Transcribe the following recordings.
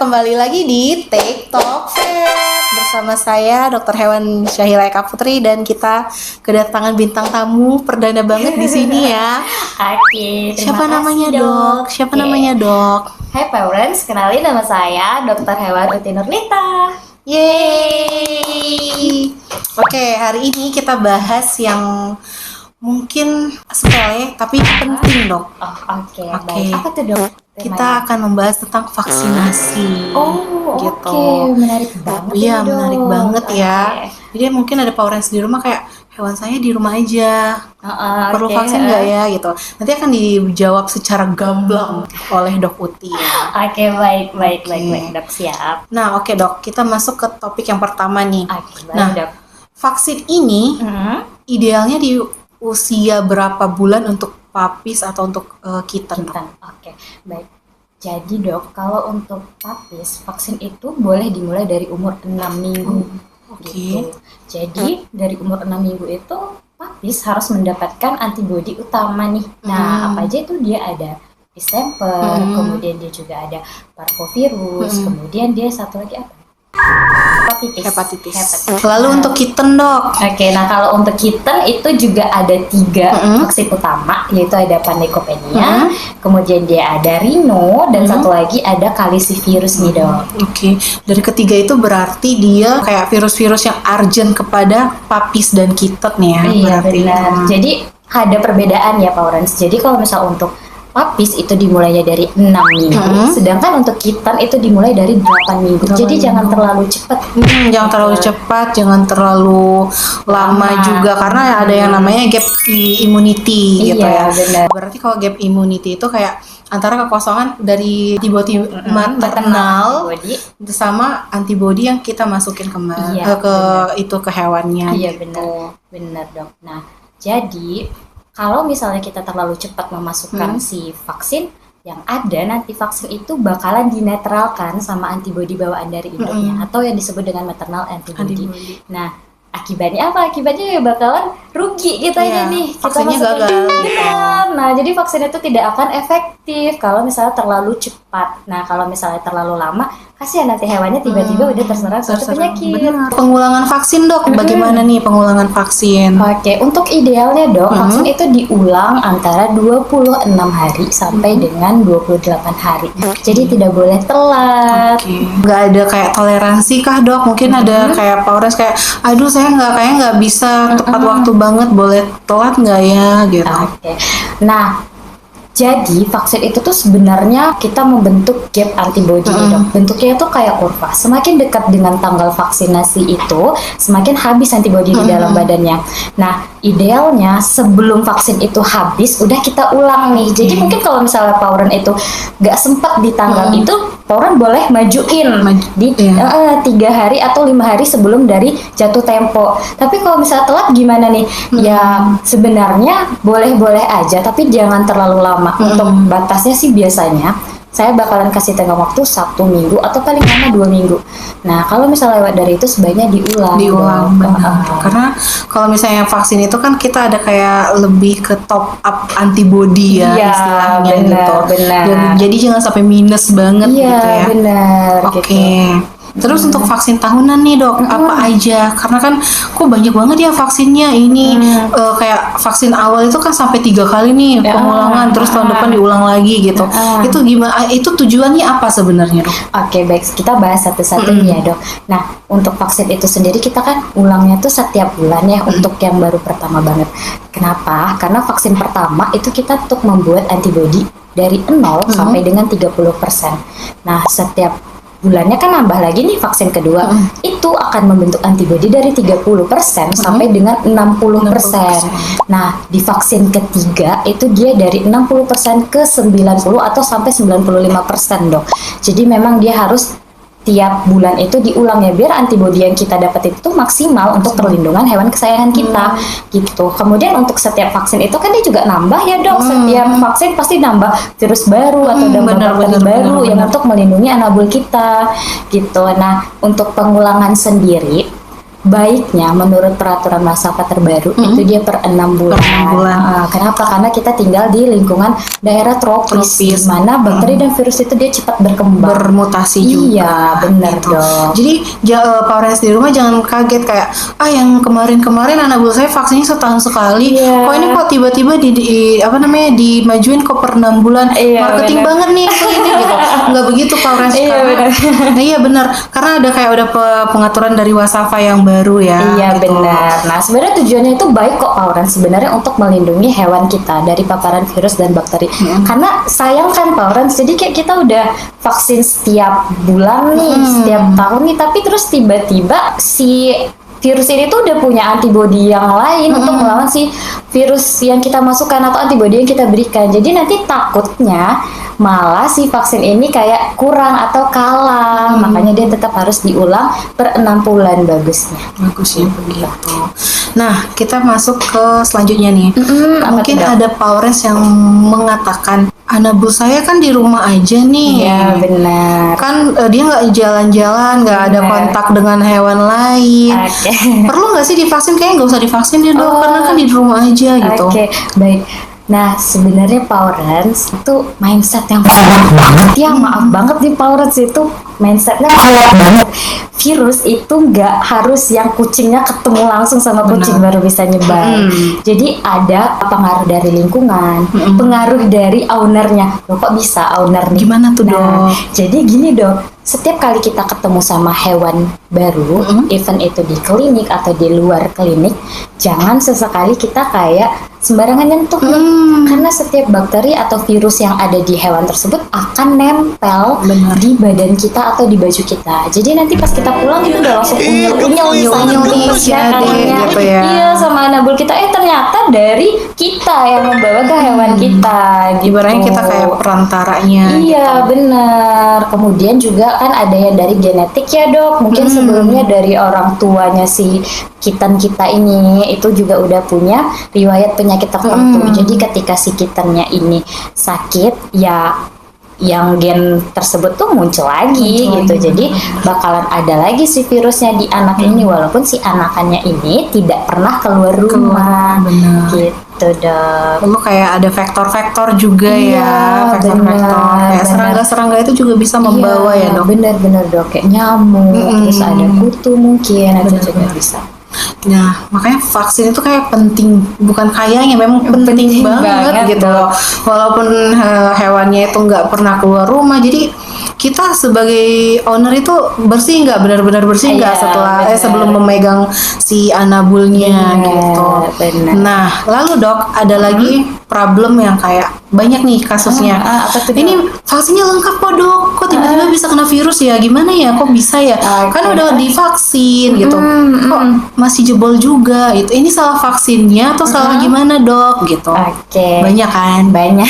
kembali lagi di TikTok Vet bersama saya Dr. Hewan Syahila Eka Putri dan kita kedatangan bintang tamu perdana banget di sini ya. Oke, Siapa terima namanya kasih, dok? Siapa namanya dok? Hai parents, kenalin nama saya Dr. Hewan Uti Nurnita. Yeay. Oke, hari ini kita bahas yang mungkin sepele tapi penting dok. Oh, oke. Oke. Baik. Apa tuh dok? Kita akan membahas tentang vaksinasi. Oh, gitu. Oke. Menarik banget. Iya, Dok. menarik banget ya. Oke. Jadi mungkin ada parents di rumah kayak hewan saya di rumah aja. Perlu Oke. vaksin nggak ya gitu. Nanti akan dijawab secara gamblang oleh Dok Uti ya. Oke, baik, Oke. dok, siap. Nah, oke Dok, kita masuk ke topik yang pertama nih. Oke, baik Nah, dok. vaksin ini Mhm. idealnya di usia berapa bulan untuk puppies atau untuk kitten? Dok? Kintan. Oke, baik. Jadi dok, kalau untuk puppies, vaksin itu boleh dimulai dari umur 6 minggu. Oke. Gitu. Jadi dari umur 6 minggu itu puppies harus mendapatkan antibodi utama nih. Nah, apa aja itu dia ada distemper, kemudian dia juga ada parvovirus, kemudian dia satu lagi apa? Hepatitis. Lalu untuk kitten dok? Oke, nah kalau untuk kitten itu juga ada 3 vaksin utama, yaitu ada Panleukopenia, kemudian dia ada Rhino, dan satu lagi ada calicivirus nih dok. Oke, dari ketiga itu berarti dia kayak virus-virus yang urgent kepada puppies dan kitten ya. Iya berarti. benar. Jadi ada perbedaan ya parents. Jadi kalau misal untuk puppies itu dimulainya dari 6 minggu, sedangkan untuk kitten itu dimulai dari 8 minggu. Jadi jangan terlalu cepat. Jangan terlalu cepat, jangan terlalu lama juga karena ada yang namanya gap immunity gitu Iya, ya. benar. Berarti kalau gap immunity itu kayak antara kekosongan dari antibodi maternal Antibody. sama antibodi yang kita masukin Iya, ke hewannya. Iya gitu. benar dok. Nah jadi kalau misalnya kita terlalu cepat memasukkan si vaksin, yang ada nanti vaksin itu bakalan dinetralkan sama antibodi bawaan dari induknya atau yang disebut dengan maternal antibody. Nah akibatnya apa? Akibatnya ya bakalan rugi kita Iya, nih. Kita vaksinnya masukin- gagal, gitu. Benar. Nah jadi vaksin itu tidak akan efektif kalau misalnya terlalu cepat. Nah kalau misalnya terlalu lama, kasihan nanti hewannya tiba-tiba udah terserang suatu penyakit. Benar. Pengulangan vaksin dok, bagaimana nih pengulangan vaksin? Oke, untuk idealnya dok, vaksin itu diulang antara 26 hari sampai dengan 28 hari. Jadi tidak boleh telat. Oke. Nggak ada kayak toleransi kah dok? Mungkin ada kayak Paures kayak, aduh saya nggak bisa tepat waktu banget, boleh telat nggak ya gitu? Oke. Nah, jadi vaksin itu tuh sebenarnya kita membentuk gap antibody dok. Bentuknya itu kayak kurva. Semakin dekat dengan tanggal vaksinasi itu, semakin habis antibody di dalam badannya. Nah, idealnya sebelum vaksin itu habis, udah kita ulang nih. Jadi mungkin kalau misalnya Pauren itu nggak sempat di tanggal itu, Pauren boleh majuin di 3 hari atau 5 hari sebelum dari jatuh tempo. Tapi kalau misalnya telat gimana nih? Ya sebenarnya boleh-boleh aja, tapi jangan terlalu lama. Untuk batasnya sih biasanya saya bakalan kasih tengah waktu 1 minggu atau paling lama 2 minggu. Nah kalau misalnya lewat dari itu sebaiknya diulang. Benar. Karena kalau misalnya vaksin itu kan kita ada kayak lebih ke top up antibody ya Iya, istilahnya benar, gitu. benar. Jadi jangan sampai minus banget Iya gitu ya. benar. Oke. Gitu. Terus untuk vaksin tahunan nih dok, apa aja? Karena kan kok banyak banget ya vaksinnya ini. Kayak vaksin awal itu kan sampai 3 kali nih pengulangan, terus tahun depan diulang lagi gitu. Itu gimana? Itu tujuannya apa sebenarnya dok? Oke, baik, kita bahas satu-satu nih ya dok. Nah, untuk vaksin itu sendiri kita kan ulangnya tuh setiap bulan ya untuk yang baru pertama banget. Kenapa? Karena vaksin pertama itu kita untuk membuat antibody dari 0 sampai dengan 30%. Nah, setiap bulannya kan nambah lagi nih vaksin kedua, itu akan membentuk antibody dari 30% sampai dengan 60%. Nah, di vaksin ketiga itu dia dari 60% ke 90 atau sampai 95% dok. Jadi memang dia harus tiap bulan itu diulang ya biar antibodi yang kita dapat itu maksimal untuk perlindungan hewan kesayangan kita gitu. Kemudian untuk setiap vaksin itu kan dia juga nambah ya dok. Setiap vaksin pasti nambah virus baru atau nambah bakteri baru yang untuk melindungi anabul kita gitu. Nah untuk pengulangan sendiri baiknya menurut peraturan Wasaka terbaru itu dia per 6 bulan. Per 6 bulan. Kenapa? Karena kita tinggal di lingkungan daerah tropis, di mana bakteri dan virus itu dia cepat berkembang, bermutasi juga. Iya, benar gitu. dong. Jadi parents di rumah jangan kaget kayak yang kemarin anak buah saya vaksinnya setahun sekali. Iya. Kok ini kok tiba-tiba dimajuin kok per 6 bulan. Iya, Marketing benar. banget nih ini gitu. Enggak begitu parents Iya, karena iya benar. Karena ada kayak udah pengaturan dari Wasafa yang baru ya. Iya, gitu. benar. Nah, sebenarnya tujuannya itu baik kok Pauran, sebenarnya untuk melindungi hewan kita dari paparan virus dan bakteri. Karena sayang kan Pauran, jadi kayak kita udah vaksin setiap bulan nih, setiap tahun nih, tapi terus tiba-tiba si virus ini tuh udah punya antibodi yang lain untuk melawan si virus yang kita masukkan atau antibodi yang kita berikan. Jadi nanti takutnya malah si vaksin ini kayak kurang atau kalah. Makanya dia tetap harus diulang per 6 bulan bagusnya. Bagus ya begitu. Nah, kita masuk ke selanjutnya nih. Mungkin tuh, Dok? ada parents yang mengatakan anak bu saya kan di rumah aja nih. Iya, benar. Kan dia nggak jalan-jalan, nggak ada Benar. kontak dengan hewan lain. Oke. Perlu nggak sih divaksin? Kayaknya nggak usah divaksin deh dok, karena kan di rumah aja gitu. Oke, baik. Nah, sebenarnya Powerance itu mindset yang salah banget ya. Maaf banget nih, Powerance itu mindsetnya salah banget. Virus itu nggak harus yang kucingnya ketemu langsung sama kucing baru bisa nyebar. Jadi ada pengaruh dari lingkungan, pengaruh dari ownernya. Loh, kok bisa ownernya? Gimana tuh, Nah, Dok? jadi gini dok, setiap kali kita ketemu sama hewan baru, even itu di klinik atau di luar klinik, jangan sesekali kita kayak sembarangan nyentuh nih. Karena setiap bakteri atau virus yang ada di hewan tersebut akan nempel Benar. di badan kita atau di baju kita. Jadi nanti pas kita pulang itu udah langsung unyel-unyel gemes ya, Dek, tangannya. gitu ya. Iya, sama anabul kita. Ternyata dari kita yang membawa ke hewan kita. Gitu. Ibaratnya kita kayak perantaranya. Iya, benar. Kemudian juga kan ada yang dari genetik ya dok. Mungkin sebelumnya dari orang tuanya si kitten kita ini itu juga udah punya riwayat penyakit tertentu. Jadi ketika si kittennya ini sakit, ya yang gen tersebut tuh muncul lagi gitu. Jadi bakalan ada lagi si virusnya di anak ini walaupun si anakannya ini tidak pernah keluar rumah. benar. Gitu dok. Lalu kayak ada vektor-vektor juga Iya, ya, vektor-vektor benar, kayak benar. serangga-serangga itu juga bisa membawa ya dok. Bener-bener dok, kayak nyamuk, terus ada kutu mungkin itu juga bisa. Nah, makanya vaksin itu kayak penting, bukan kayaknya memang penting banget gitu loh. Walaupun hewannya itu nggak pernah keluar rumah, jadi kita sebagai owner itu bersih nggak, benar-benar bersih nggak Iya, setelah benar. sebelum memegang si anabulnya Benar, gitu. benar. Nah, lalu dok ada lagi problem yang kayak banyak nih kasusnya. Apa tuh, Dok? Ini vaksinnya lengkap kok dok, kok tiba-tiba bisa kena virus ya? Gimana ya? Kok bisa ya? Kan Oke. udah divaksin gitu, kok masih jebol juga? Itu ini salah vaksinnya atau salah gimana dok? Gitu. Oke. Banyak kan? Banyak.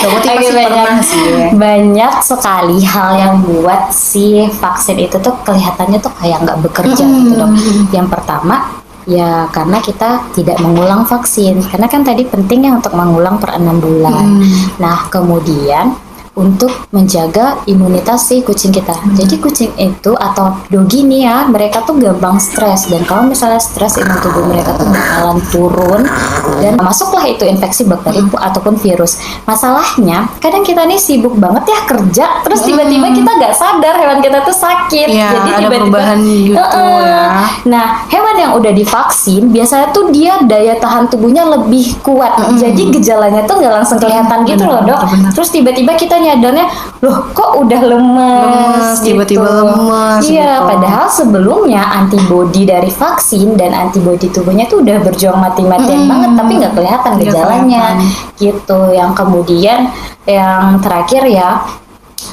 Berarti Oke, pasti pernah sih ya. Banyak sekali hal yang buat si vaksin itu tuh kelihatannya tuh kayak nggak bekerja gitu dok. Yang pertama ya karena kita tidak mengulang vaksin, karena kan tadi pentingnya untuk mengulang per 6 bulan. Nah kemudian untuk menjaga imunitas si kucing kita. Jadi kucing itu atau dogi nih ya, mereka tuh gampang stres, dan kalau misalnya stres imun tubuh mereka tuh bakalan turun dan masuklah itu infeksi bakteri ataupun virus. Masalahnya kadang kita nih sibuk banget ya kerja, terus tiba-tiba kita nggak sadar hewan kita tuh sakit. Iya, Jadi ada tiba-tiba perubahan gitu ya. Nah, hewan yang udah divaksin biasanya tuh dia daya tahan tubuhnya lebih kuat. Jadi gejalanya tuh nggak langsung kelihatan gitu loh dok. benar. Terus tiba-tiba kita nyadarnya, loh kok udah lemes, tiba-tiba lemes Iya, gitu. padahal sebelumnya antibodi dari vaksin dan antibodi tubuhnya tuh udah berjuang mati-matian banget, tapi nggak kelihatan Nggak gejalanya. Gitu. Yang kemudian yang terakhir ya,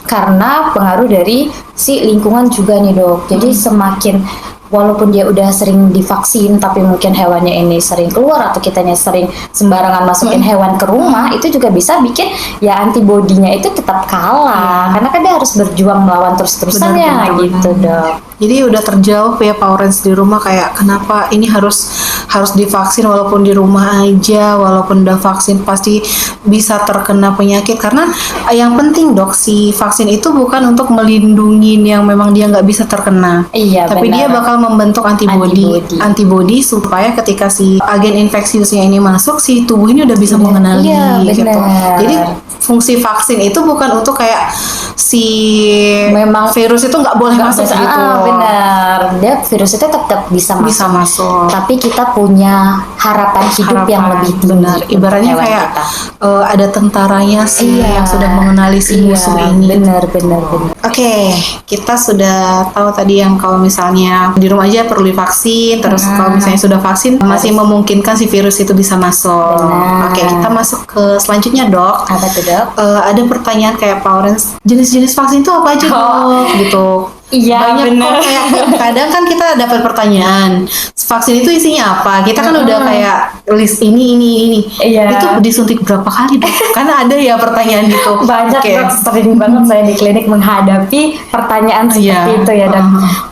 karena pengaruh dari si lingkungan juga nih dok. Jadi semakin walaupun dia udah sering divaksin tapi mungkin hewannya ini sering keluar atau kitanya sering sembarangan masukin hewan ke rumah, itu juga bisa bikin ya antibodinya itu tetap kalah karena kan dia harus berjuang melawan terus-terusan ya Benar, gitu benar. dok. Jadi udah terjawab ya parents di rumah kayak kenapa ini harus harus divaksin walaupun di rumah aja, walaupun udah vaksin pasti bisa terkena penyakit. Karena yang penting dok, si vaksin itu bukan untuk melindungi yang memang dia nggak bisa terkena, Iya, tapi dia benar. bakal membentuk antibodi supaya ketika si agen infeksiusnya ini masuk, si tubuh ini udah bisa mengenali Iya, gitu. benar. Jadi fungsi vaksin itu bukan untuk kayak si Memang virus itu nggak boleh masuk bisa, gitu. benar. Dia virus itu tetap bisa masuk. Bisa masuk. Tapi kita punya harapan hidup yang Harapan, lebih tinggi. benar. untuk Ibaratnya hewan kayak kita. ada tentaranya sih Iya. yang sudah mengenali si musuh Iya, ini. benar. Oke, kita sudah tahu tadi yang kalau misalnya di rumah aja perlu divaksin, terus kalau misalnya sudah vaksin masih memungkinkan si virus itu bisa masuk. Benar. Oke, kita masuk ke selanjutnya dok. Apa tuh dok? Ada pertanyaan kayak Pak Orange, jenis-jenis vaksin itu apa aja dok? Gitu. Iya, Banyak benar. kok, kayak kadang kan kita dapat pertanyaan vaksin itu isinya apa, kita kan udah kayak list ini Iya. itu disuntik berapa kali dok? Karena ada ya pertanyaan gitu. Banyak Oke. dok, sering banget saya di klinik menghadapi pertanyaan seperti Iya. itu ya dok.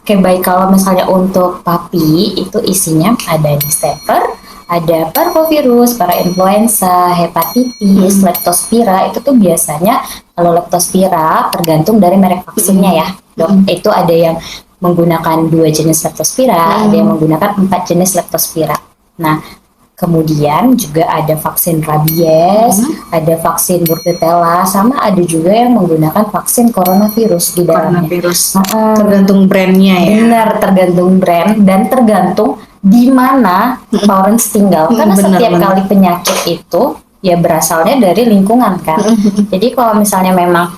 Oke, baik, kalau misalnya untuk papi itu isinya ada December, ada parvovirus, parainfluenza, hepatitis, leptospira. Itu tuh biasanya kalau leptospira tergantung dari merek vaksinnya ya dok. Itu ada yang menggunakan 2 jenis leptospira, ada yang menggunakan 4 jenis leptospira. Nah, kemudian juga ada vaksin rabies, ada vaksin bordetella, sama ada juga yang menggunakan vaksin coronavirus di dalamnya. Coronavirus. Heeh. Tergantung brandnya ya. Benar, tergantung brand dan tergantung di mana Lawrence tinggal. Karena benar, setiap benar. kali penyakit itu ya berasalnya dari lingkungan kan. Jadi kalau misalnya memang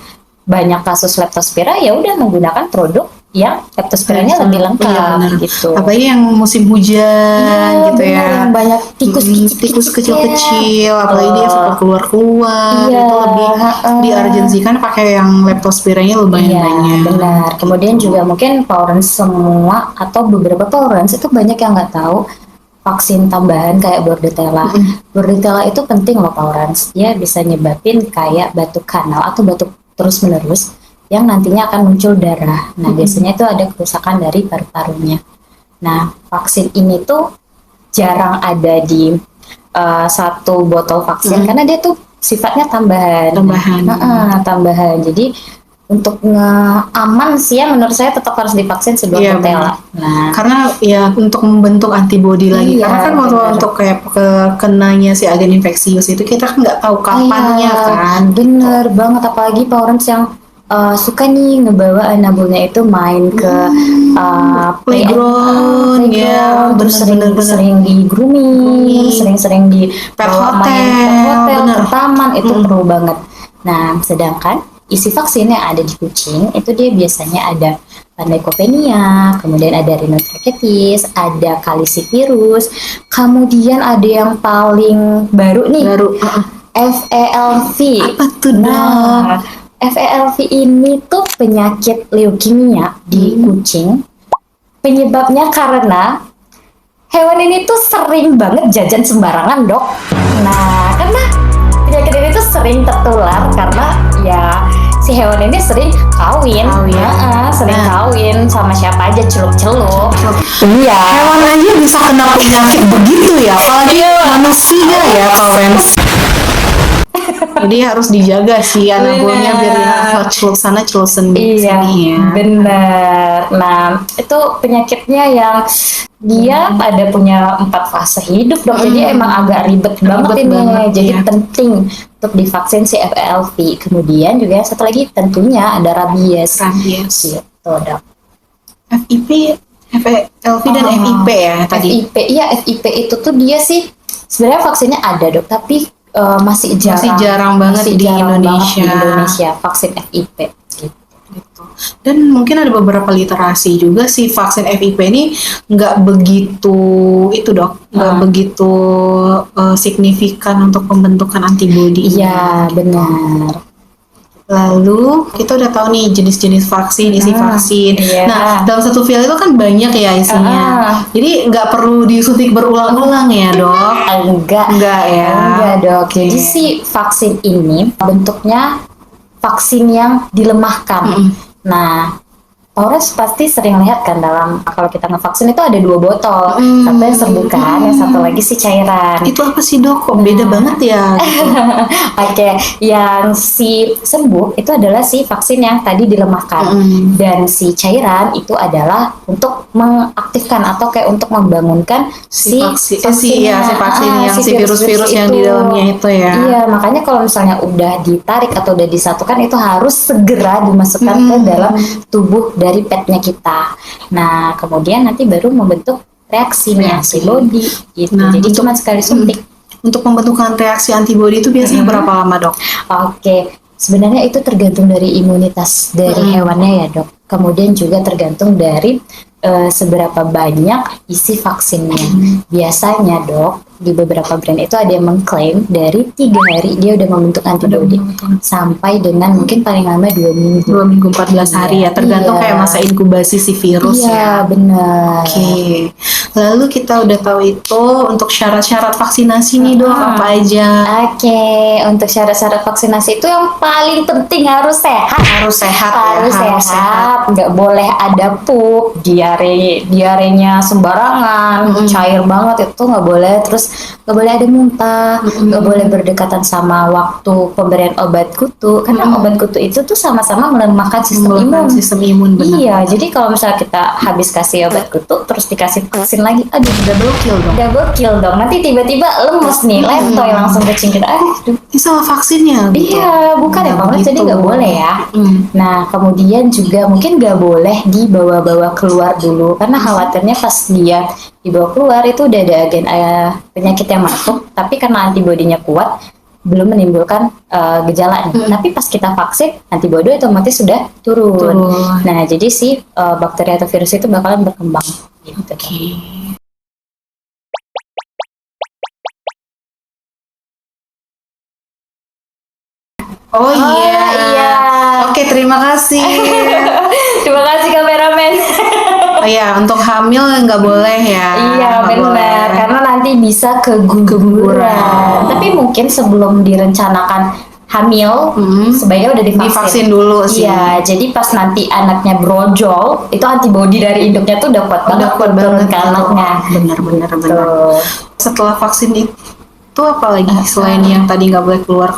banyak kasus leptospira, ya udah menggunakan produk yang leptospiranya lebih lengkap Iya, benar. gitu. Apalagi yang musim hujan gitu benar, ya. yang banyak tikus Tikus kecil-kecil, apalagi dia suka keluar-keluar, Iya, itu lebih diargensikan pakai yang leptospiranya lebih Iya, banyak. benar. Kemudian juga mungkin Lawrence semua atau beberapa Lawrence itu banyak yang nggak tahu vaksin tambahan kayak bordetella. Bordetella itu penting loh Lawrence. Dia bisa nyebabin kayak batuk kanal atau batuk terus-menerus yang nantinya akan muncul darah. Nah, biasanya itu ada kerusakan dari paru-parunya. Nah, vaksin ini tuh jarang ada di satu botol vaksin karena dia tuh sifatnya tambahan. Tambahan. Jadi untuk aman sih ya, menurut saya tetap harus divaksin sebelum Iya, bordetella. Nah, Karena ya untuk membentuk antibodi lagi. Iya, Karena kan waktu benar. untuk kayak kenanya si agen infeksius itu kita kan nggak tahu kapannya iya, kan. bener banget, apalagi Lawrence yang suka nih ngebawa anabulnya itu main ke Playground, ya, terus bener. sering di grooming, sering di Pet bawa main ke hotel, hotel, bener. ke taman, itu perlu banget. Nah, sedangkan isi vaksin yang ada di kucing itu dia biasanya ada Leukopenia, kemudian ada rhinotracheotis, ada calicivirus, kemudian ada yang paling baru nih, FELV. Apa tuh dok? Nah, FELV ini tuh penyakit leukemia di kucing. Penyebabnya karena hewan ini tuh sering banget jajan sembarangan dok. Nah, karena penyakit ini tuh sering tertular karena ya si hewan ini sering kawin. Sering kawin sama siapa aja, celup-celup. Iya. Hewan aja bisa kena penyakit begitu ya, apalagi manusia ya, friends. Jadi harus dijaga sih anabulnya biar dia celup sana celup sini Iya, ya. bener. Nah, itu penyakitnya yang dia ada punya 4 fase hidup dok. Jadi emang agak ribet banget ini. banget, Jadi iya. penting untuk divaksin si FELV. Kemudian juga yang satu lagi tentunya ada rabies. Gitu dok. FIP, FLV dan FIP ya tadi. FIP, iya FIP itu tuh dia sih sebenarnya vaksinnya ada dok, tapi masih jarang banget di Indonesia. vaksin FIP. Gitu. Dan mungkin ada beberapa literasi juga sih vaksin FIP ini nggak begitu itu dok, nggak begitu signifikan untuk pembentukan antibodi. Iya benar. Lalu kita udah tahu nih jenis-jenis vaksin, isi vaksin. Iya. Nah dalam satu vial itu kan banyak ya isinya. Jadi nggak perlu disuntik berulang-ulang ya dok? Enggak ya. Enggak dok. Jadi si vaksin ini bentuknya vaksin yang dilemahkan. Nah, Paulus pasti sering lihat kan dalam kalau kita ngevaksin itu ada 2 botol, satu yang serbukan, yang satu lagi si cairan. Itu apa sih dok? Kok beda banget ya? Gitu. Oke, yang si serbuk itu adalah si vaksin yang tadi dilemahkan, dan si cairan itu adalah untuk mengaktifkan atau kayak untuk membangunkan si vaksin yang si virus-virus yang di dalamnya itu ya. Iya, makanya kalau misalnya udah ditarik atau udah disatukan itu harus segera dimasukkan ke dalam tubuh dari petnya kita. Nah, kemudian nanti baru membentuk reaksinya antibody gitu. Nah, jadi cuma sekali suntik. Untuk pembentukan reaksi antibody itu biasanya berapa lama dok? Oke, sebenarnya itu tergantung dari imunitas dari hewannya ya dok. Kemudian juga tergantung dari seberapa banyak isi vaksinnya. Biasanya dok, di beberapa brand itu ada yang mengklaim dari 3 hari dia udah membentuk antibody sampai dengan mungkin paling lama 2 minggu. 2 minggu 14 hari ya, tergantung kayak masa inkubasi si virus ya. Iya benar. Oke, lalu kita udah tahu itu untuk syarat-syarat vaksinasi nih dok, apa aja? Oke, untuk syarat-syarat vaksinasi itu yang paling penting harus sehat. Harus sehat Harus sehat. Nggak boleh ada pup, diarenya sembarangan, cair banget itu nggak boleh. Terus nggak boleh ada muntah, nggak boleh berdekatan sama waktu pemberian obat kutu, karena obat kutu itu tuh sama-sama melemahkan sistem imun. Sistem imun benar. Iya, jadi kalau misalnya kita habis kasih obat kutu, terus dikasih vaksin lagi, aduh double kill dong. double kill dong. Nanti tiba-tiba lemes nih, letoy langsung kucing kita. Aduh. Ini salah vaksinnya. Gitu. Iya, bukan ya Pak, jadi nggak boleh ya. Nah, kemudian juga mungkin nggak boleh dibawa-bawa keluar dulu, karena khawatirnya pas dia dibawa keluar itu udah ada agen penyakit yang masuk, tapi karena antibodinya kuat belum menimbulkan gejala nih. Tapi pas kita vaksin, antibodi otomatis sudah turun. Nah, jadi si bakteri atau virus itu bakalan berkembang gitu. Oh iya. Oke, terima kasih. Terima kasih kameramen. Oh iya, untuk hamil nggak boleh ya. Iya benar, karena nanti bisa keguguran. Tapi mungkin sebelum direncanakan hamil, sebaiknya udah divaksin dulu sih. Iya, jadi pas nanti anaknya brojol, itu antibodi dari induknya tuh udah kuat banget ke anaknya. Benar. Setelah vaksin itu apalagi selain yang tadi nggak boleh keluar,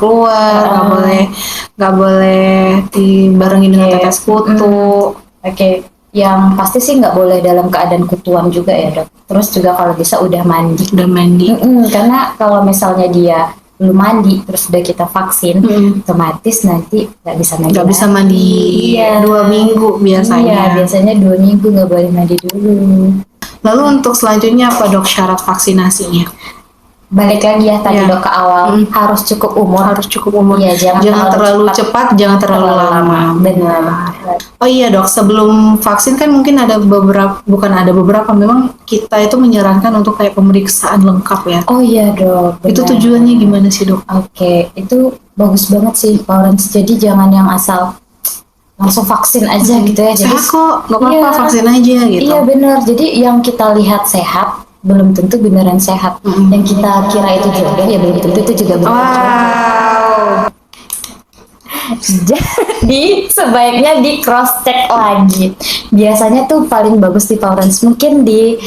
nggak boleh dibarengin dengan tetes kutu. Oke. Yang pasti sih nggak boleh dalam keadaan kutuan juga ya dok. Terus juga kalau bisa udah mandi. Karena kalau misalnya dia belum mandi terus udah kita vaksin, otomatis nanti nggak bisa mandi. Iya. 2 minggu biasanya. Iya, biasanya 2 minggu nggak boleh mandi dulu. Lalu untuk selanjutnya apa dok syarat vaksinasinya? Balik lagi ya tadi dok ke awal, harus cukup umur. Iya, jangan terlalu cepat, jangan terlalu lama. Benar. Oh iya dok, sebelum vaksin kan mungkin ada beberapa, memang kita itu menyarankan untuk kayak pemeriksaan lengkap ya. Oh iya dok. Itu tujuannya gimana sih dok? Oke, itu bagus banget sih Lawrence. Jadi jangan yang asal langsung vaksin aja gitu ya. Jadi sehat kok, nggak apa-apa, vaksin aja gitu. Iya benar. Jadi yang kita lihat sehat belum tentu beneran sehat. Yang kita kira itu jodoh ya belum tentu itu juga beneran jodoh. Jadi sebaiknya di cross check lagi. Biasanya tuh paling bagus di Lawrence mungkin di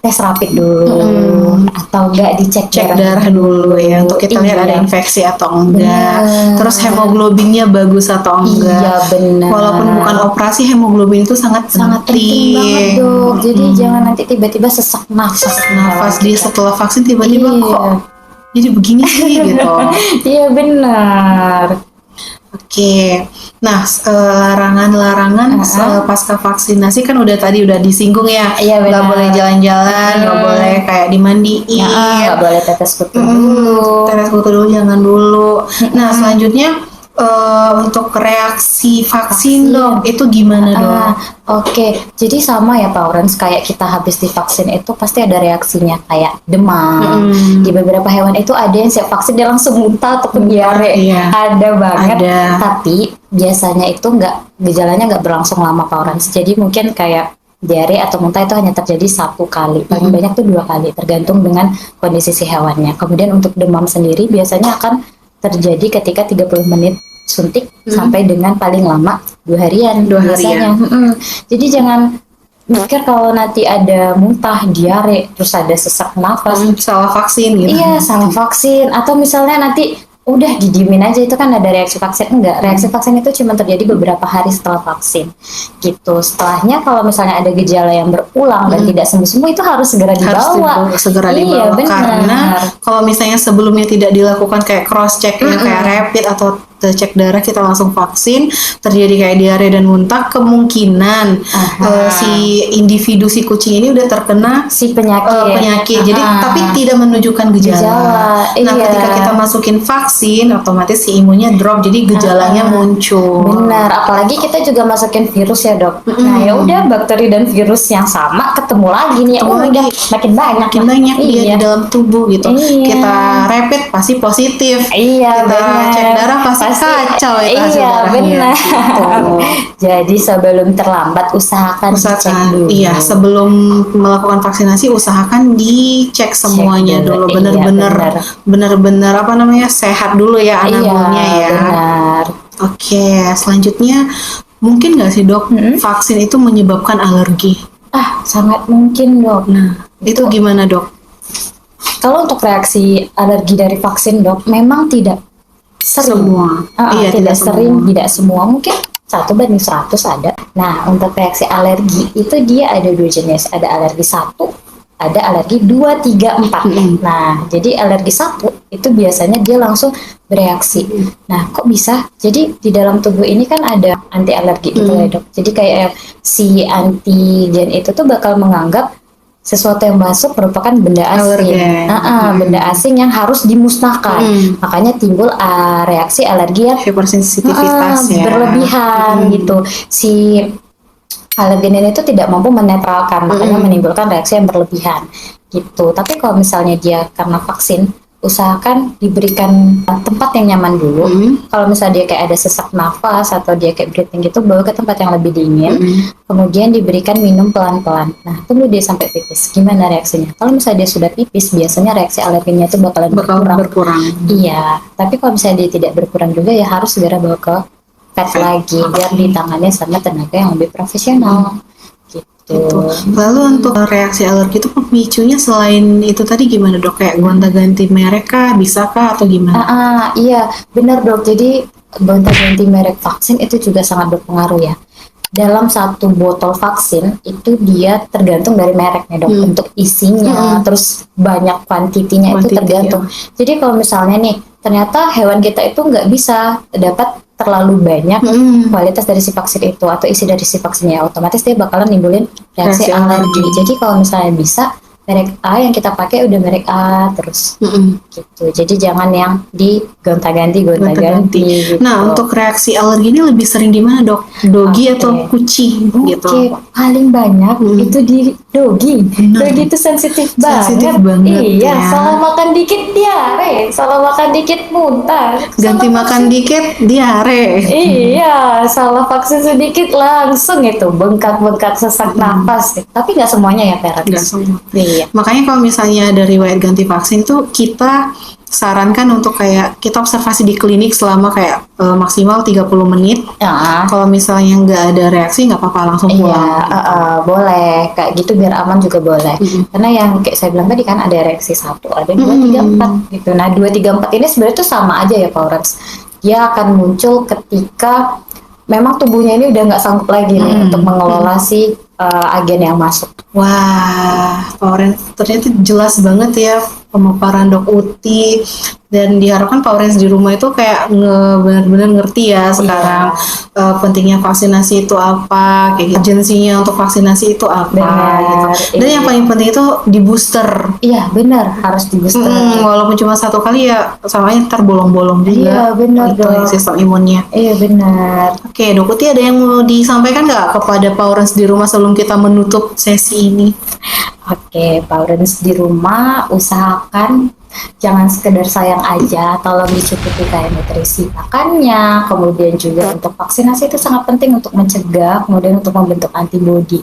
tes rapid dulu atau enggak dicek darah dulu ya untuk kita lihat ada infeksi atau enggak. Terus hemoglobinnya bagus atau enggak. Iya benar. Walaupun bukan operasi, hemoglobin itu sangat penting banget dok. Jadi jangan nanti tiba-tiba sesak nafas di setelah vaksin tiba-tiba kok jadi begini sih gitu. Iya benar. Oke, nah larangan-larangan pasca vaksinasi kan udah disinggung ya. Iya, nggak boleh jalan-jalan, nggak boleh kayak dimandiin, nggak boleh tetes kutu dulu. Tetes kutu dulu jangan dulu. Nah selanjutnya untuk reaksi vaksin dong, itu gimana dong? Oke, jadi sama ya Pak Lawrence, kayak kita habis divaksin itu pasti ada reaksinya kayak demam. Di beberapa hewan itu ada yang siap vaksin dia langsung muntah ataupun diare. Ada banget. Tapi biasanya itu gejalanya nggak berlangsung lama Pak Lawrence. Jadi mungkin kayak diare atau muntah itu hanya terjadi 1 kali, paling banyak tuh 2 kali, tergantung dengan kondisi si hewannya. Kemudian untuk demam sendiri biasanya akan terjadi ketika 30 menit suntik sampai dengan paling lama 2 harian 2 biasanya. Jadi jangan mikir kalau nanti ada muntah, diare, terus ada sesak nafas. Salah vaksin gitu. Iya, salah vaksin. Atau misalnya nanti udah didiemin aja, itu kan ada reaksi vaksin. Enggak, reaksi vaksin itu cuma terjadi beberapa hari setelah vaksin gitu. Setelahnya kalau misalnya ada gejala yang berulang dan tidak sembuh-sembuh, itu harus segera dibawa. Segera dibawa. Karena kalau misalnya sebelumnya tidak dilakukan kayak cross check kayak rapid atau cek darah, kita langsung vaksin, terjadi kayak diare dan muntah, kemungkinan si individu si kucing ini udah terkena si penyakit. Jadi tapi tidak menunjukkan gejala. Nah, ketika kita masukin vaksin, otomatis si imunnya drop, jadi gejalanya muncul. Benar, apalagi kita juga masukin virus ya, Dok. Nah, ya udah, bakteri dan virus yang sama ketemu lagi nih. Udah makin banyak dia di dalam tubuh gitu. Kita rapid pasti positif. Iya, kita cek darah pasti kacau itu hasil darahnya. Benar. Gitu. Jadi sebelum terlambat usahakan dicek dulu. Iya, sebelum melakukan vaksinasi usahakan dicek semuanya dulu, benar-benar apa namanya, sehat dulu ya animalnya ya. Benar. Oke, selanjutnya mungkin nggak sih dok, vaksin itu menyebabkan alergi? Sangat mungkin, Dok. Nah, itu gimana dok? Kalau untuk reaksi alergi dari vaksin, Dok, memang tidak sering. Tidak sering, tidak semua. Mungkin 1:100 ada. Nah, untuk reaksi alergi itu dia ada 2 jenis. Ada alergi 1, ada alergi 2, 3, 4. Nah, jadi alergi 1 itu biasanya dia langsung bereaksi. Nah, kok bisa? Jadi di dalam tubuh ini kan ada anti alergi gitu ya, Dok. Jadi kayak si antigen itu tuh bakal menganggap sesuatu yang masuk merupakan benda asing, benda asing yang harus dimusnahkan. Makanya timbul reaksi alergi yang hypersensitivitas berlebihan gitu. Si alergen ini itu tidak mampu menetralkan, makanya menimbulkan reaksi yang berlebihan gitu. Tapi kalau misalnya dia karena vaksin, usahakan diberikan tempat yang nyaman dulu. Kalau misalnya dia kayak ada sesak nafas atau dia kayak breathing gitu, bawa ke tempat yang lebih dingin. Kemudian diberikan minum pelan-pelan. Nah, tunggu dia sampai pipis. Gimana reaksinya? Kalau misalnya dia sudah pipis, biasanya reaksi alerginya itu bakalan berkurang. Iya, tapi kalau misalnya dia tidak berkurang juga, ya harus segera bawa ke vet lagi biar ditangani sama tenaga yang lebih profesional. Gitu. Lalu untuk reaksi alergi itu pemicunya selain itu tadi gimana dok? Kayak gonta-ganti merek kah? Bisa kah atau gimana? Iya benar dok. Jadi gonta-ganti merek vaksin itu juga sangat berpengaruh ya. Dalam satu botol vaksin itu dia tergantung dari mereknya dok. Untuk isinya, terus banyak kuantitinya itu tergantung. Jadi kalau misalnya nih ternyata hewan kita itu nggak bisa dapat terlalu banyak kualitas dari si vaksin itu atau isi dari si vaksinnya, otomatis dia bakalan nimbulin reaksi alergi. Jadi kalau misalnya bisa merek A yang kita pakai udah merek A terus gitu. Jadi jangan yang digonta-ganti gitu. Nah, untuk reaksi alergi ini lebih sering di mana dok? Dogi atau kucing gitu? Paling banyak itu di dogi. Dogi itu sensitif banget. Iya, salah makan dikit diare, salah makan dikit muntah. Ganti makan dikit diare. Iya, salah vaksin sedikit langsung itu bengkak-bengkak sesak nafas. Tapi nggak semuanya ya, Perat. Nggak semua. Iya. Makanya kalau misalnya ada riwayat ganti vaksin tuh kita sarankan untuk kayak kita observasi di klinik selama kayak maksimal 30 menit. Kalau misalnya nggak ada reaksi nggak apa-apa, langsung pulang. Boleh kayak gitu biar aman juga boleh. Karena yang kayak saya bilang tadi kan ada reaksi 1, ada 2, 3, 4 gitu. Nah 2, 3, 4 ini sebenarnya tuh sama aja ya Pak Orans. Dia akan muncul ketika memang tubuhnya ini udah nggak sanggup lagi nih untuk mengelola si agen yang masuk. Wah, Pak Oren ternyata jelas banget ya pemaparan Dok Uti, dan diharapkan Pak Oren di rumah itu kayak benar-benar ngerti ya sekarang pentingnya vaksinasi itu apa, kayak urgensinya untuk vaksinasi itu apa gitu. Dan yang paling penting itu di booster. Iya benar, harus di booster. Walaupun cuma 1 kali ya samanya ntar bolong-bolong juga. Iya benar dok. Sistem imunnya. Iya benar. Oke Dok Uti, ada yang mau disampaikan nggak kepada Pak Oren di rumah sebelum kita menutup sesi ini? Oke, Paurens di rumah usahakan jangan sekedar sayang aja, tolong dicukupi kayak nutrisi makannya, kemudian juga untuk vaksinasi itu sangat penting untuk mencegah, kemudian untuk membentuk antibodi.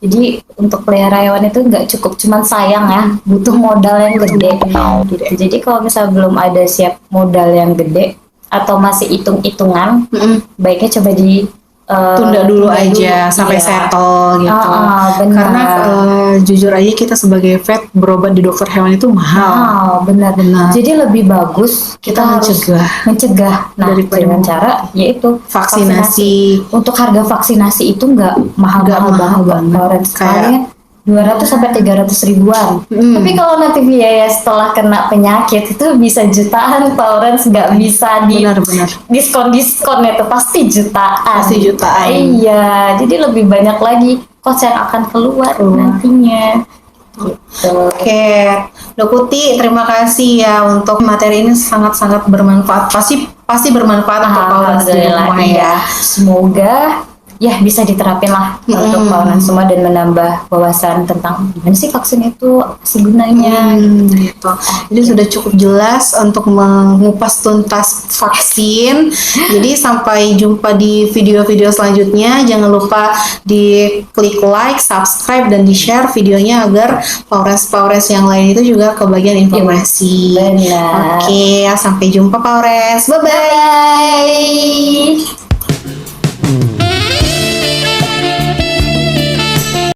Jadi untuk pelihara hewan itu nggak cukup cuman sayang ya, butuh modal yang gede. Gitu. Jadi kalau misalnya belum ada siap modal yang gede atau masih hitung-hitungan, baiknya coba di tunda dulu aja sampai iya. settle gitu. Benar. Karena jujur aja kita sebagai vet berobat di dokter hewan itu mahal. Benar. Benar. Jadi lebih bagus kita harus mencegah. Nah, daripada dengan cara yaitu vaksinasi. Untuk harga vaksinasi itu nggak mahal-mahal banget. Kayak 200 sampai 300 ribuan. Tapi kalau nanti biaya setelah kena penyakit itu bisa jutaan, Pak Orange, nggak bisa di Benar. diskon itu pasti jutaan. Pasti jutaan. Iya, jadi lebih banyak lagi cost yang akan keluar nantinya. Gitu. Oke, Dok Uti, terima kasih ya untuk materi ini sangat-sangat bermanfaat. Pasti bermanfaat untuk Pak Orange di rumah ya. Semoga ya bisa diterapin lah untuk Pak Orange semua dan menambah wawasan tentang gimana sih vaksin itu, si gunanya. Gitu. Jadi sudah cukup jelas untuk mengupas tuntas vaksin. Jadi sampai jumpa di video-video selanjutnya. Jangan lupa di klik like, subscribe, dan di share videonya agar Paures yang lain itu juga kebagian informasi. Benar. Oke, sampai jumpa Paures. Bye-bye. Bye.